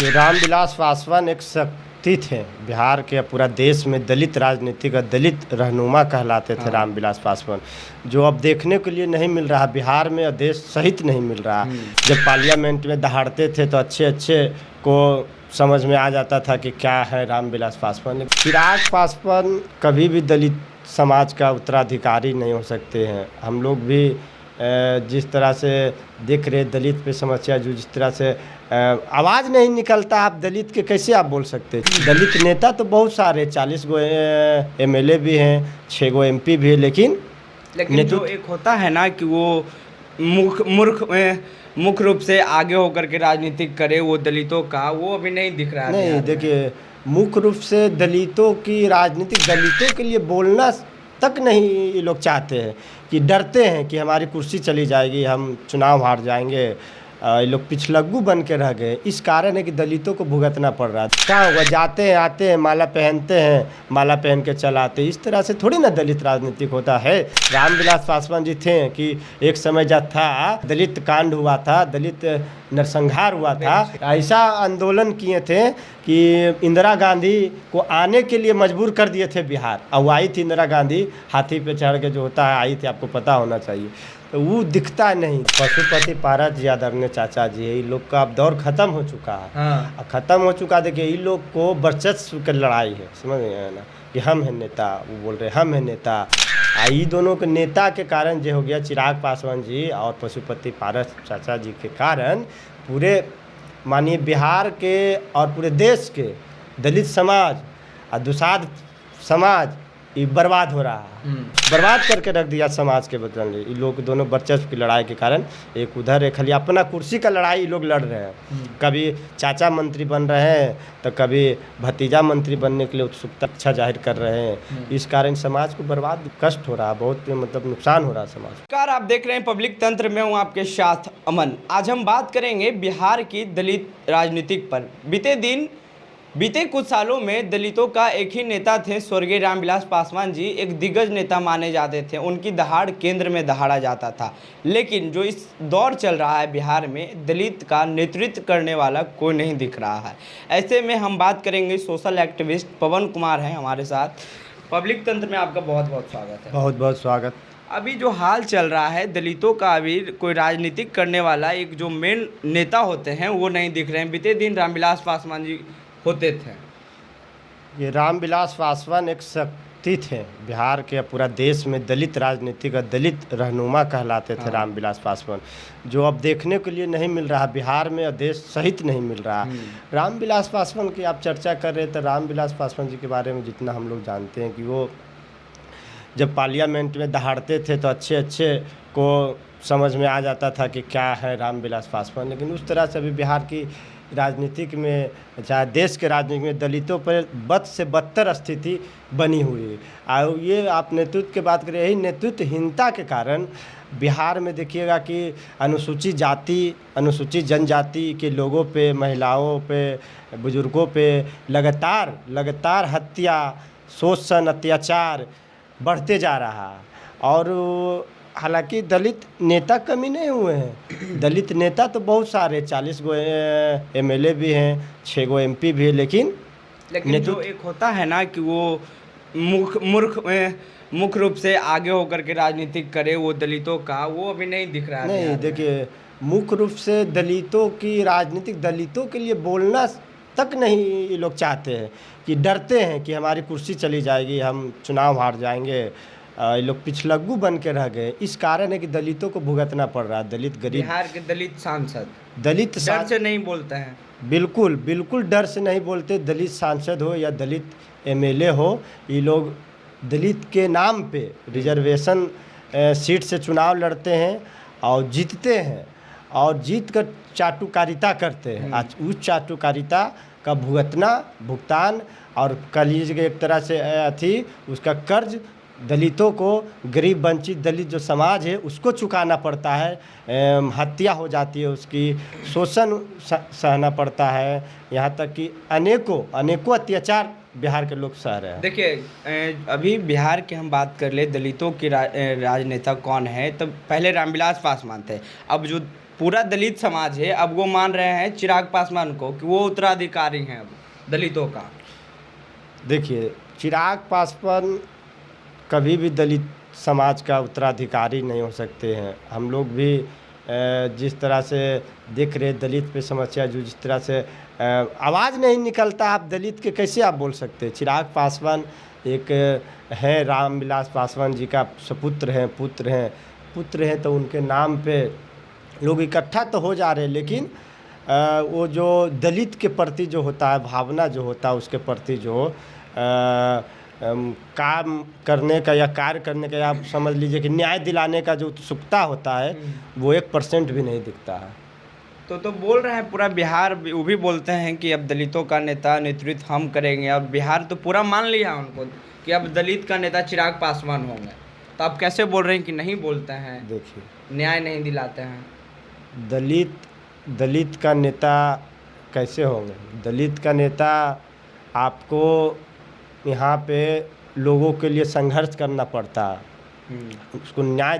कि रामविलास पासवान एक शक्ति थे बिहार के, पूरा देश में दलित राजनीति का दलित रहनुमा कहलाते थे रामविलास पासवान, जो अब देखने के लिए नहीं मिल रहा बिहार में और देश सहित नहीं मिल रहा। जब पार्लियामेंट में दहाड़ते थे तो अच्छे अच्छे को समझ में आ जाता था कि क्या है रामविलास पासवान। चिराग पासवान कभी भी दलित समाज का उत्तराधिकारी नहीं हो सकते हैं। हम लोग भी जिस तरह से देख रहे दलित पे समस्या, जो जिस तरह से आवाज़ नहीं निकलता, आप दलित के कैसे आप बोल सकते हैं। दलित नेता तो बहुत सारे 40 गो MLA भी हैं, 6 गो MP भी है, लेकिन जो एक होता है ना कि वो मुख्य रूप से आगे होकर के राजनीतिक करे वो दलितों का, वो अभी नहीं दिख रहा है। नहीं, देखिए मुख्य रूप से दलितों की राजनीतिक, दलितों के लिए बोलना तक नहीं ये लोग चाहते हैं, कि डरते हैं कि हमारी कुर्सी चली जाएगी, हम चुनाव हार जाएंगे। ये लोग पिछलग्गू बन के रह गए, इस कारण है कि दलितों को भुगतना पड़ रहा है। क्या होगा, जाते हैं आते हैं, माला पहनते हैं, माला पहन के चलाते, इस तरह से थोड़ी ना दलित राजनीतिक होता है। रामविलास पासवान जी थे कि एक समय जब था दलित कांड हुआ था, दलित नरसंहार हुआ था, ऐसा आंदोलन किए थे कि इंदिरा गांधी को आने के लिए मजबूर कर दिए थे बिहार। अब आई थी इंदिरा गांधी, हाथी पे चढ़ के जो होता है आई थी, आपको पता होना चाहिए, तो वो दिखता नहीं। पशुपति पारस जी आदरणीय चाचा जी है, इन लोग का अब दौर खत्म हो चुका है। ख़त्म हो चुका, देखिए इन लोग को वर्चस्व की लड़ाई है, समझ में आया ना, कि हम हैं नेता, वो बोल रहे हम हैं नेता। ये दोनों के नेता के कारण जो हो गया, चिराग पासवान जी और पशुपति पारस चाचा जी के कारण पूरे मानिए बिहार के और पूरे देश के दलित समाज और दुसाध समाज ये बर्बाद हो रहा है, बर्बाद करके रख दिया समाज के बदले। ये लोग दोनों वर्चस्व की लड़ाई के कारण, एक उधर एक खाली अपना कुर्सी का लड़ाई ये लोग लड़ रहे हैं। कभी चाचा मंत्री बन रहे हैं तो कभी भतीजा मंत्री बनने के लिए उत्सुकता इच्छा जाहिर कर रहे हैं। इस कारण समाज को बर्बाद कष्ट हो रहा है, बहुत मतलब नुकसान हो रहा है समाज। नमस्कार, आप देख रहे हैं पब्लिक तंत्र में, हूँ आपके साथ अमन। आज हम बात करेंगे बिहार की दलित राजनीतिक पर। बीते कुछ सालों में दलितों का एक ही नेता थे, स्वर्गीय रामविलास पासवान जी एक दिग्गज नेता माने जाते थे। उनकी दहाड़ केंद्र में दहाड़ा जाता था, लेकिन जो इस दौर चल रहा है बिहार में, दलित का नेतृत्व करने वाला कोई नहीं दिख रहा है। ऐसे में हम बात करेंगे, सोशल एक्टिविस्ट पवन कुमार हैं हमारे साथ। पब्लिक तंत्र में आपका बहुत बहुत स्वागत है। बहुत बहुत स्वागत। अभी जो हाल चल रहा है दलितों का, अभी कोई राजनीतिक करने वाला एक जो मेन नेता होते हैं वो नहीं दिख रहे हैं। बीते दिन रामविलास पासवान जी होते थे। ये रामविलास पासवान एक शक्ति थे बिहार के, पूरा देश में दलित राजनीति का दलित रहनुमा कहलाते थे रामविलास पासवान, जो अब देखने के लिए नहीं मिल रहा बिहार में और देश सहित नहीं मिल रहा। रामविलास पासवान की आप चर्चा कर रहे थे, रामविलास पासवान जी के बारे में जितना हम लोग जानते हैं कि वो जब पार्लियामेंट में दहाड़ते थे तो अच्छे अच्छे को समझ में आ जाता था कि क्या है रामविलास पासवान। लेकिन उस तरह से अभी बिहार की राजनीतिक में, चाहे देश के राजनीति में, दलितों पर बद से बदतर स्थिति बनी हुई है। और ये आप नेतृत्व की बात करें, यही नेतृत्वहीनता के कारण बिहार में देखिएगा कि अनुसूचित जाति, अनुसूचित जनजाति के लोगों पे, महिलाओं पे, बुजुर्गों पे लगातार हत्या, शोषण, अत्याचार बढ़ते जा रहा है। और हालांकि दलित नेता कमी नहीं हुए हैं, दलित नेता तो बहुत सारे 40 गो MLA भी हैं, 6 गो MP भी है, लेकिन जो एक होता है ना कि वो मुख्य रूप से आगे होकर के राजनीतिक करे वो दलितों का, वो अभी नहीं दिख रहा है। नहीं, देखिए मुख्य रूप से दलितों की राजनीतिक, दलितों के लिए बोलना तक नहीं ये लोग चाहते हैं, कि डरते हैं कि हमारी कुर्सी चली जाएगी, हम चुनाव हार जाएंगे। ये लोग पिछलग्गू बन के रह गए, इस कारण है कि दलितों को भुगतना पड़ रहा है। दलित गरीब, बिहार के दलित सांसद डर से नहीं बोलते हैं, बिल्कुल डर से नहीं बोलते। दलित सांसद हो या दलित MLA हो, ये लोग दलित के नाम पे रिजर्वेशन सीट से चुनाव लड़ते हैं और जीतते हैं, और जीत कर चाटुकारिता करते हैं। आज उस चाटुकारिता का भुगतान और कलीज के एक तरह से थी, उसका कर्ज दलितों को, गरीब वंचित दलित जो समाज है उसको चुकाना पड़ता है। हत्या हो जाती है उसकी, शोषण सहना पड़ता है, यहाँ तक कि अनेकों अत्याचार बिहार के लोग सह रहे हैं। देखिए, अभी बिहार की हम बात कर ले, दलितों के राजनेता कौन है, तब पहले रामविलास पासवान थे। अब जो पूरा दलित समाज है, अब वो मान रहे हैं चिराग पासवान को कि वो उत्तराधिकारी हैं अब दलितों का। देखिए, चिराग पासवान कभी भी दलित समाज का उत्तराधिकारी नहीं हो सकते हैं। हम लोग भी जिस तरह से देख रहे दलित पे समस्या, जो जिस तरह से आवाज़ नहीं निकलता, आप दलित के कैसे आप बोल सकते हैं। चिराग पासवान एक है, रामविलास पासवान जी का सपुत्र हैं, पुत्र हैं, तो उनके नाम पे लोग इकट्ठा तो हो जा रहे हैं, लेकिन वो जो दलित के प्रति जो होता है भावना, जो होता है उसके प्रति जो काम करने का या कार्य करने का, या आप समझ लीजिए कि न्याय दिलाने का जो उत्सुकता होता है, वो 1% भी नहीं दिखता है। तो बोल रहे हैं पूरा बिहार, वो भी बोलते हैं कि अब दलितों का नेता नेतृत्व हम करेंगे, और बिहार तो पूरा मान लिया उनको कि अब दलित का नेता चिराग पासवान होंगे। तो आप कैसे बोल रहे हैं कि नहीं बोलते हैं, देखिए, न्याय नहीं दिलाते हैं? दलित का नेता कैसे होंगे? दलित का नेता आपको यहाँ पे लोगों के लिए संघर्ष करना पड़ता है, उसको न्याय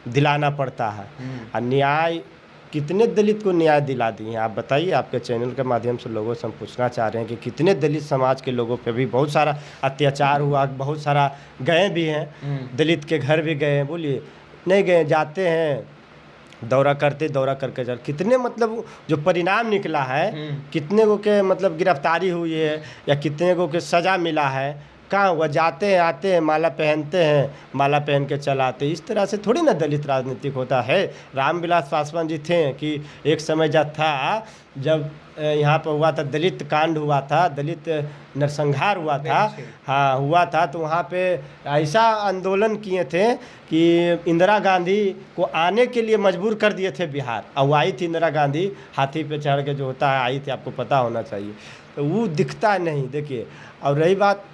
दिलाना पड़ता है। और न्याय कितने दलित को न्याय दिला दिए हैं आप बताइए। आपके चैनल के माध्यम से लोगों से हम पूछना चाह रहे हैं कि कितने दलित समाज के लोगों पे भी बहुत सारा अत्याचार हुआ, बहुत सारा गए भी हैं, दलित के घर भी गए हैं, बोलिए नहीं गए? जाते हैं, दौरा करके जा, कितने मतलब जो परिणाम निकला है, कितने को के मतलब गिरफ्तारी हुई है या कितने को के सज़ा मिला है, कहाँ हुआ? जाते हैं, आते हैं, माला पहनते हैं, माला पहन के चलाते। इस तरह से थोड़ी ना दलित राजनीतिक होता है। रामविलास पासवान जी थे कि एक समय जब था, जब यहाँ पर हुआ था दलित कांड हुआ था, दलित नरसंहार हुआ था, हाँ हुआ था, तो वहाँ पे ऐसा आंदोलन किए थे कि इंदिरा गांधी को आने के लिए मजबूर कर दिए थे बिहार। अब आई थी इंदिरा गांधी, हाथी पे चढ़ के जो होता है आई थी, आपको पता होना चाहिए। तो वो दिखता नहीं। देखिए, और रही बात,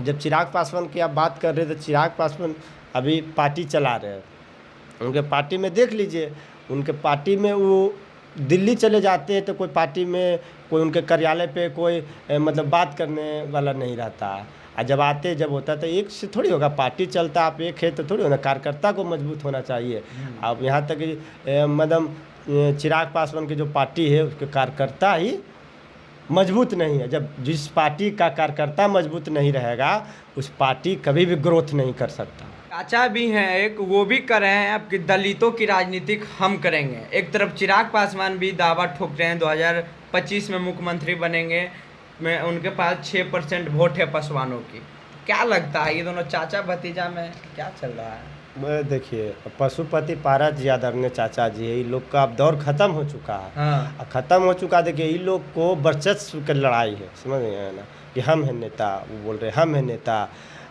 जब चिराग पासवान की आप बात कर रहे थे, चिराग पासवान अभी पार्टी चला रहे हैं, उनके पार्टी में देख लीजिए, उनके पार्टी में वो दिल्ली चले जाते हैं तो कोई पार्टी में, कोई उनके कार्यालय पे कोई मतलब बात करने वाला नहीं रहता है। और जब आते, जब होता तो एक से थोड़ी होगा, पार्टी चलता, आप एक है तो थोड़ी होना, कार्यकर्ता को मजबूत होना चाहिए। अब यहाँ तक मतलब चिराग पासवान की जो पार्टी है उसके कार्यकर्ता ही मजबूत नहीं है। जब जिस पार्टी का कार्यकर्ता मजबूत नहीं रहेगा, उस पार्टी कभी भी ग्रोथ नहीं कर सकता। चाचा भी हैं एक, वो भी कर रहे हैं अब कि दलितों की राजनीतिक हम करेंगे। एक तरफ चिराग पासवान भी दावा ठोक रहे हैं 2025 में मुख्यमंत्री बनेंगे, में उनके पास 6% वोट है पासवानों की। क्या लगता है ये दोनों चाचा भतीजा में क्या चल रहा है? देखिए, पशुपति पारस जी आदरणीय चाचा जी है, इन लोग का अब दौर खत्म हो चुका है। हाँ। खत्म हो चुका। देखिए, इन लोग को वर्चस्व की लड़ाई है, समझ गए ना, कि हम हैं नेता, वो बोल रहे हम हैं नेता।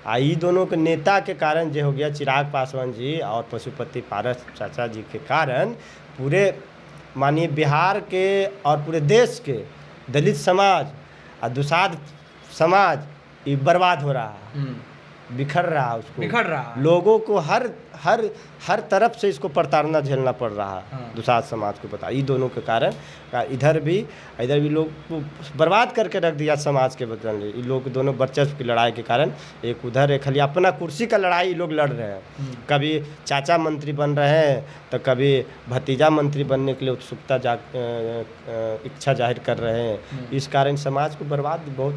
ये दोनों के नेता के कारण जो हो गया, चिराग पासवान जी और पशुपति पारस चाचा जी के कारण पूरे मानिए बिहार के और पूरे देश के दलित समाज और दुसाध समाज ये बर्बाद हो रहा है, बिखर रहा है, उसको बिखर रहा है। लोगों को हर तरफ से इसको प्रताड़ना झेलना पड़ रहा है। हाँ। दुसाध समाज को पता, ये दोनों के कारण इधर भी लोग को बर्बाद करके रख दिया समाज के बदले। ये लोग दोनों वर्चस्व की लड़ाई के कारण, एक उधर एक खाली अपना कुर्सी का लड़ाई ये लोग लड़ रहे हैं। कभी चाचा मंत्री बन रहे हैं तो कभी भतीजा मंत्री बनने के लिए उत्सुकता इच्छा जाहिर कर रहे हैं। इस कारण समाज को बर्बाद, बहुत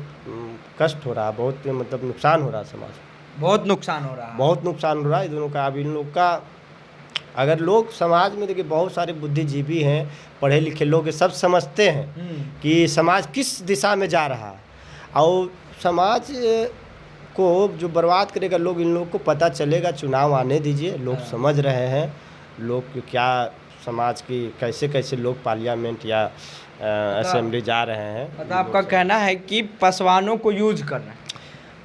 कष्ट हो रहा है, बहुत मतलब नुकसान हो रहा है समाज को, बहुत नुकसान हो रहा है, बहुत नुकसान हो रहा है दोनों का। अब इन लोग का अगर लोग समाज में, देखिए बहुत सारे बुद्धिजीवी हैं, पढ़े लिखे लोग, सब समझते हैं कि समाज किस दिशा में जा रहा है, और समाज को जो बर्बाद करेगा लोग, इन लोग को पता चलेगा। चुनाव आने दीजिए, लोग समझ रहे हैं, लोग क्या समाज की कैसे कैसे लोग पार्लियामेंट या असेंबली जा रहे हैं। मतलब आपका कहना है कि पासवानों को यूज कर रहे हैं,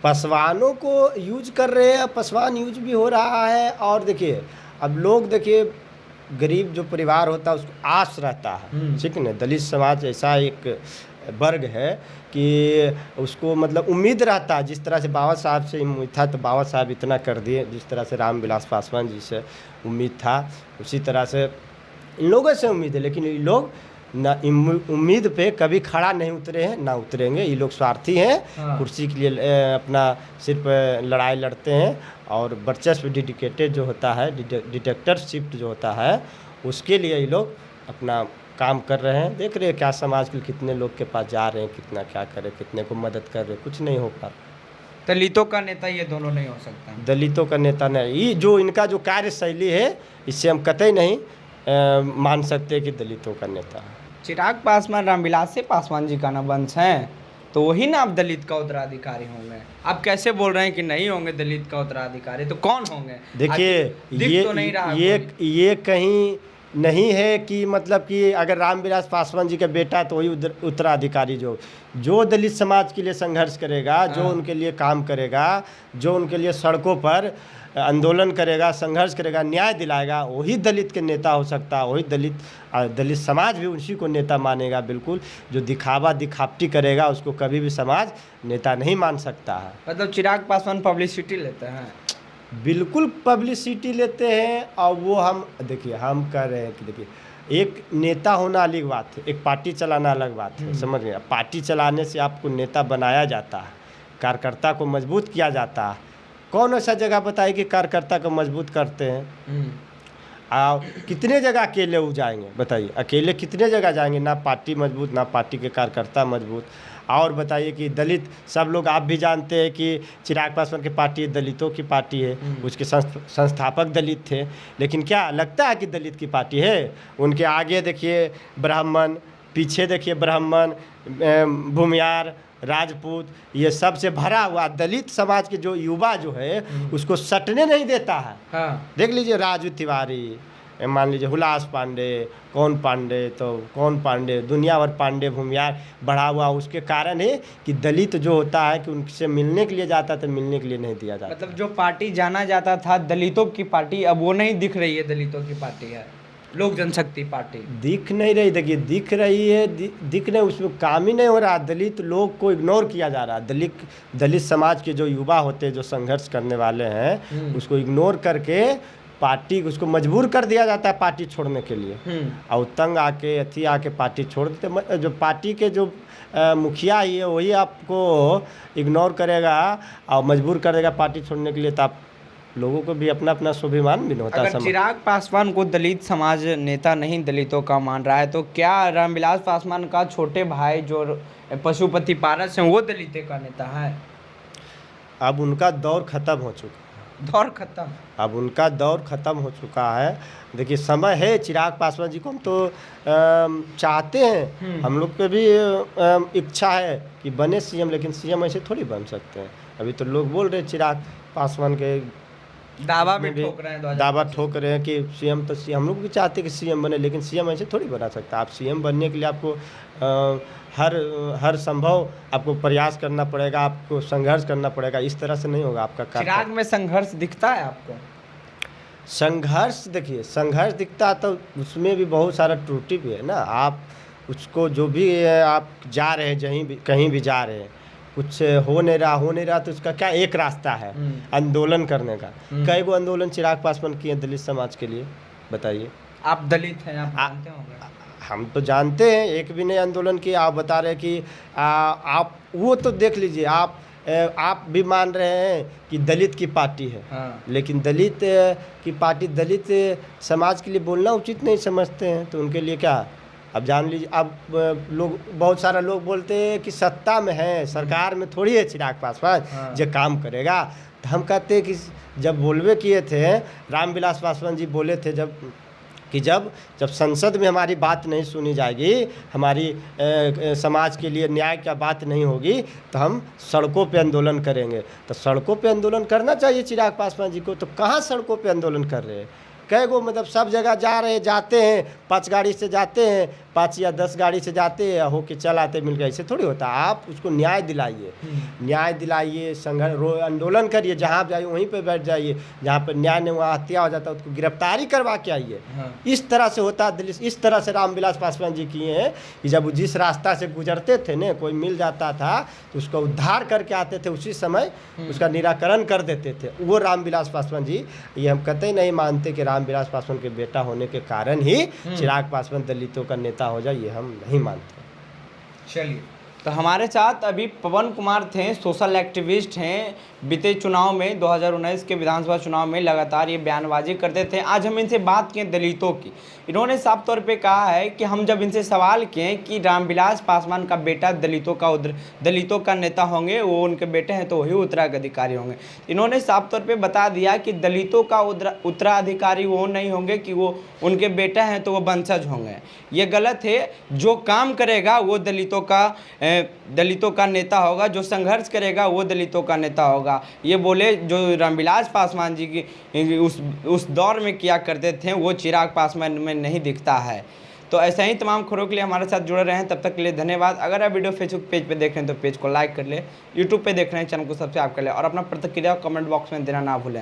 पासवानों को यूज कर रहे हैं, पासवान यूज भी हो रहा है। और देखिए, अब लोग देखिए, गरीब जो परिवार होता है उसको आस रहता है, ठीक है ना। दलित समाज ऐसा एक वर्ग है कि उसको मतलब उम्मीद रहता है, जिस तरह से बाबा साहब से उम्मीद था तो बाबा साहब इतना कर दिए, जिस तरह से रामविलास पासवान जी से उम्मीद था उसी तरह से इन लोगों से उम्मीद है। लेकिन ये लोग ना उम्मीद पे कभी खड़ा नहीं उतरे हैं, ना उतरेंगे। ये लोग स्वार्थी हैं, कुर्सी के लिए अपना सिर्फ लड़ाई लड़ते हैं, और वर्चस्व डेडिकेटेड जो होता है, डिटेक्टरशिप जो होता है उसके लिए ये लोग अपना काम कर रहे हैं। देख रहे हैं क्या समाज के कितने लोग के पास जा रहे हैं, कितना क्या करे, कितने को मदद कर रहे हैं, कुछ नहीं हो पा रहा। दलितों का नेता ये दोनों नहीं हो सकता। दलितों का नेता नहीं, ये जो इनका जो कार्यशैली है इससे हम कतई नहीं मान सकते कि दलितों का नेता है। चिराग पासवान रामविलास से पासवान जी का ना वंश है, तो वही ना आप दलित का उत्तराधिकारी होंगे। आप कैसे बोल रहे हैं कि नहीं होंगे दलित का उत्तराधिकारी, तो कौन होंगे? देखिए ये कहीं नहीं है कि मतलब कि अगर रामविलास पासवान जी का बेटा तो वही उत्तराधिकारी। जो दलित समाज के लिए संघर्ष करेगा, जो उनके लिए काम करेगा, जो उनके लिए सड़कों पर आंदोलन करेगा, संघर्ष करेगा, न्याय दिलाएगा, वही दलित के नेता हो सकता है। वही दलित समाज भी उसी को नेता मानेगा। बिल्कुल जो दिखावटी करेगा उसको कभी भी समाज नेता नहीं मान सकता है। मतलब चिराग पासवान पब्लिसिटी लेते हैं? बिल्कुल पब्लिसिटी लेते हैं। और वो हम कह रहे हैं कि देखिए एक नेता होना अलग बात है, एक पार्टी चलाना अलग बात है, समझ गए? पार्टी चलाने से आपको नेता बनाया जाता है, कार्यकर्ता को मजबूत किया जाता है। कौन ऐसा जगह बताइए कि कार्यकर्ता को मजबूत करते हैं? कितने जगह अकेले हो जाएंगे बताइए? अकेले कितने जगह जाएंगे? ना पार्टी मजबूत, ना पार्टी के कार्यकर्ता मजबूत। और बताइए कि दलित सब लोग आप भी जानते हैं कि चिराग पासवान की पार्टी दलितों की पार्टी है, उसके संस्थापक दलित थे। लेकिन क्या लगता है कि दलित की पार्टी है? उनके आगे देखिए ब्राह्मण, पीछे देखिए ब्राह्मण, भूमियार, राजपूत, ये सब से भरा हुआ दलित समाज के जो युवा जो है उसको सटने नहीं देता है। हाँ। देख लीजिए राजू तिवारी, मान लीजिए हुलास पांडे, कौन पांडे, दुनिया भर पांडे भूमियार बढ़ा हुआ। उसके कारण है कि दलित जो होता है कि उनसे मिलने के लिए जाता था, मिलने के लिए नहीं दिया जाता। मतलब जो पार्टी जाना जाता था दलितों की पार्टी, अब वो नहीं दिख रही है दलितों की पार्टी है, लोक जनशक्ति पार्टी दिख नहीं रही। देखिए दिख रही है, दिख नहीं, उसमें काम ही नहीं हो रहा। दलित लोग को इग्नोर किया जा रहा। दलित समाज के जो युवा होते हैं, जो संघर्ष करने वाले हैं, उसको इग्नोर करके पार्टी उसको मजबूर कर दिया जाता है पार्टी छोड़ने के लिए। और तंग आके पार्टी छोड़ देते। जो पार्टी के जो मुखिया ही है वही आपको इग्नोर करेगा और मजबूर कर देगा पार्टी छोड़ने के लिए। तो आप लोगों को भी अपना अपना स्वाभिमान भी होता है। अगर चिराग पासवान को दलित समाज नेता नहीं दलितों का मान रहा है, तो क्या रामविलास पासवान का छोटे भाई जो पशुपति पारस हैं वो दलित का नेता है? अब उनका दौर खत्म हो चुका है। दौर खत्म? अब उनका दौर खत्म हो चुका है। देखिए समय है, चिराग पासवान जी को हम तो चाहते हैं, हम लोग के भी इच्छा है कि बने सीएम, लेकिन सीएम ऐसे थोड़ी बन सकते हैं। अभी तो लोग बोल रहे हैं चिराग पासवान के दावा भी ठोक रहे हैं, दावा ठोक रहे हैं कि सीएम तो हम लोग भी चाहते हैं कि सीएम बने, लेकिन सीएम ऐसे थोड़ी बना सकता। आप सीएम बनने के लिए आपको हर संभव आपको प्रयास करना पड़ेगा, आपको संघर्ष करना पड़ेगा। इस तरह से नहीं होगा आपका काम। चिराग में संघर्ष दिखता है आपको? संघर्ष देखिए, संघर्ष दिखता तो उसमें भी बहुत सारा त्रुटि भी है ना। आप उसको जो भी आप जा रहे हैं, कहीं भी जा रहे हैं, कुछ हो नहीं रहा तो उसका क्या एक रास्ता है, आंदोलन करने का। कई गो आंदोलन चिराग पासवान किए दलित समाज के लिए, बताइए। आप दलित हैं, आप जानते होंगे। हम तो जानते हैं, एक भी नहीं आंदोलन किया। आप बता रहे हैं कि आप वो तो देख लीजिए, आप भी मान रहे हैं कि दलित की पार्टी है। हाँ। लेकिन दलित की पार्टी दलित समाज के लिए बोलना उचित नहीं समझते हैं, तो उनके लिए क्या। अब जान लीजिए, अब बहुत सारा लोग बोलते हैं कि सत्ता में है, सरकार में थोड़ी है चिराग पासवान। हाँ। जो काम करेगा। तो हम कहते हैं कि जब बोलवे किए थे, रामविलास पासवान जी बोले थे जब संसद में हमारी बात नहीं सुनी जाएगी, हमारी समाज के लिए न्याय का बात नहीं होगी, तो हम सड़कों पे आंदोलन करेंगे। तो सड़कों पे आंदोलन करना चाहिए चिराग पासवान जी को। तो कहाँ सड़कों पे आंदोलन कर रहे हैं? कई गो मतलब सब जगह जाते हैं, 5 गाड़ी से जाते हैं, 5 या 10 गाड़ी से जाते हैं, होके चल आते, मिल गए। ऐसे थोड़ी होता। आप उसको न्याय दिलाइए, संघर्ष आंदोलन करिए, जहाँ जाइए वहीं पे बैठ जाइए। जहाँ पर न्याय नहीं, वहाँ हत्या हो जाता है, उसको गिरफ्तारी करवा के आइए। इस तरह से होता है। इस तरह से रामविलास पासवान जी किए हैं कि जब जिस रास्ता से गुजरते थे ना, कोई मिल जाता था तो उसका उद्धार करके आते थे, उसी समय उसका निराकरण कर देते थे। वो रामविलास पासवान जी, ये हम कतई नहीं मानते कि रामविलास पासवान के बेटा होने के कारण ही चिराग पासवान दलितों का नेता हो जाए, ये हम नहीं मानते। चलिए, तो हमारे साथ अभी पवन कुमार थे, सोशल एक्टिविस्ट हैं। बीते चुनाव में 2019 के विधानसभा चुनाव में लगातार ये बयानबाजी करते थे। आज हम इनसे बात किए दलितों की। इन्होंने साफ तौर पे कहा है कि हम जब इनसे सवाल किए कि रामविलास पासवान का बेटा दलितों का नेता होंगे, वो उनके बेटे हैं तो वही उत्तराधिकारी होंगे। इन्होंने साफ तौर पे बता दिया कि दलितों का उत्तराधिकारी वो नहीं होंगे कि वो उनके बेटा हैं तो वो वंशज होंगे। ये गलत है। जो काम करेगा वो दलितों का नेता होगा, जो संघर्ष करेगा वो दलितों का नेता होगा। ये बोले जो रामविलास पासवान जी की उस दौर में किया करते थे वो चिराग पासवान में नहीं दिखता है। तो ऐसे ही तमाम खबरों के लिए हमारे साथ जुड़े रहें। तब तक के लिए धन्यवाद। अगर आप वीडियो फेसबुक पेज पे देख रहे हैं तो पेज को लाइक कर ले, यूट्यूब पे देख रहे हैं चैनल को सब्सक्राइब कर ले और अपना प्रतिक्रिया कमेंट बॉक्स में देना ना भूलें।